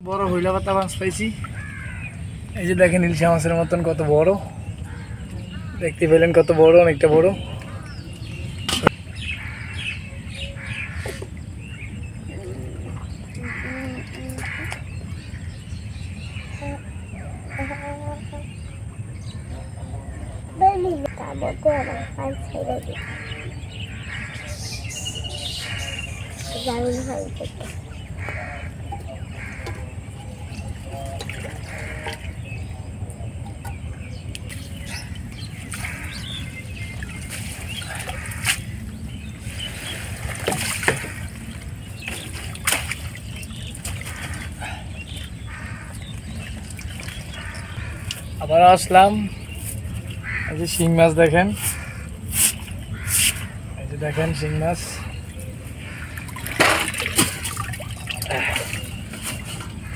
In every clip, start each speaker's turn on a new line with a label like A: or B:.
A: বড় হইলা পাতা মাছ পাইছি। এই যে দেখেন ইলশা মাছের মতন কত বড়, দেখতে পেলেন কত বড়, অনেকটা বড়। আবার আসলাম, এই যে শিং মাছ দেখেন, এই যে দেখেন শিং মাছ,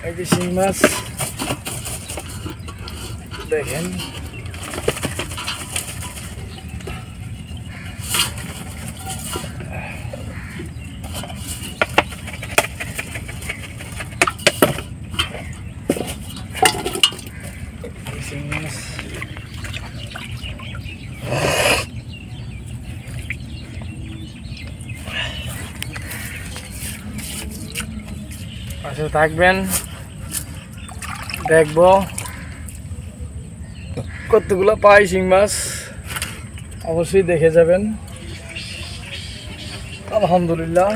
A: এই যে শিং মাছ দেখেন। শিং মাছ পাশে থাকবেন, দেখবো কতগুলো পাই শিং মাছ, অবশ্যই দেখে যাবেন। আলহামদুলিল্লাহ।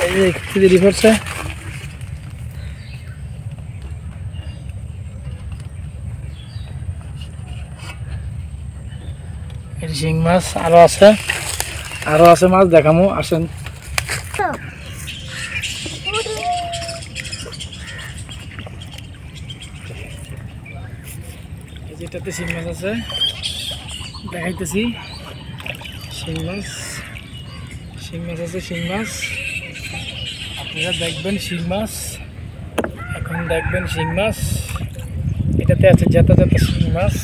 A: এই যে একটু দেরি করছে, এই শিং মাছ আরো আছে, মাছ দেখামো, আসেন। যেটাতে শিং মাছ আছে দেখাইতেছি, শিং মাছ আছে, শিং মাছ আপনারা দেখবেন, শিং মাছ এখন দেখবেন, শিং মাছ এটাতে আছে জাতা শিং মাছ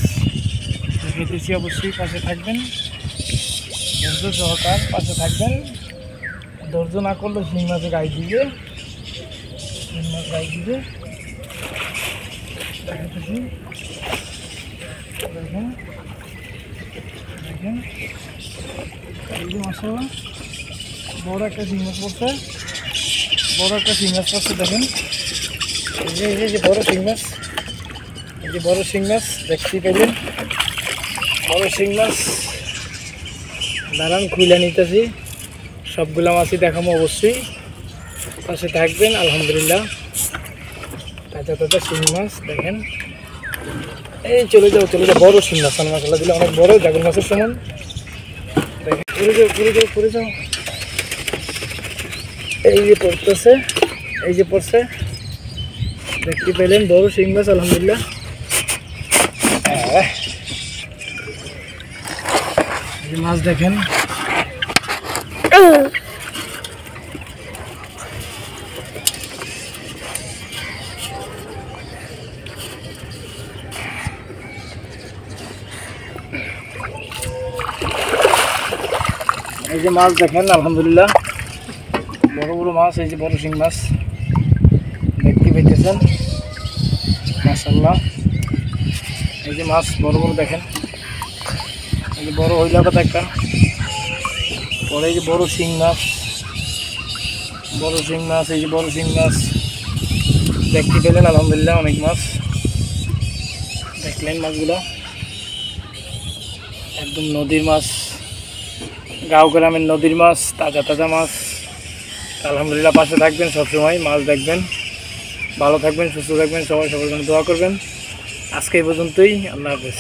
A: দেখাইতেছি। অবশ্যই পাশে থাকবেন, ধৈর্য সহকার পাশে থাকবেন, ধৈর্য না করলে শিং মাছে গায়ে দিবে, শিং মাছ গায়ে দিবে। দেখাইতেছি, দেখেন এই যে মাশাআল্লাহ বড় একটা শিং মাছ পড়ছে, দেখেন এই যে বড় শিং মাছ, এই যে বড় শিং মাছ দেখতে পেলেন, বড় শিং মাছ। দাঁড়ান খুলে নিতেছি, সবগুলা মাছই দেখাবো, অবশ্যই পাশে থাকবেন। আলহামদুলিল্লাহ, তাজা শিং মাছ দেখেন, এই চলে যাও বড় শিং মাছ, মশলা দিলে অনেক বড়, জাগুর মাছের সমান। দেখেন পড়ে যাও, এই যে পড়তেছে, এই যে পড়ছে, দেখতে পেলেন বড় শিং মাছ। আলহামদুলিল্লাহ, এই মাছ দেখেন, এই যে মাছ দেখেন। আলহামদুলিল্লাহ, বড় মাছ, এই যে বড় শিং মাছ দেখতে পেতেছেন, মাশাআল্লাহ। এই যে মাছ বড় দেখেন, এই যে বড় হইলা পাতা একটা, পরে এই যে বড় শিং মাছ, এই যে বড় শিং মাছ দেখতে পেলেন। আলহামদুলিল্লাহ, অনেক মাছ দেখলেন, মাছগুলো একদম নদীর মাছ, গাঁও গ্রামের নদীর মাছ, তাজা মাছ। আলহামদুলিল্লাহ, পাশে থাকবেন, সবসময় মাছ দেখবেন, ভালো থাকবেন, সুস্থ থাকবেন, সবাই সবার জন্য দোয়া করবেন। আজকে এই পর্যন্তই, আল্লাহ হাফেজ।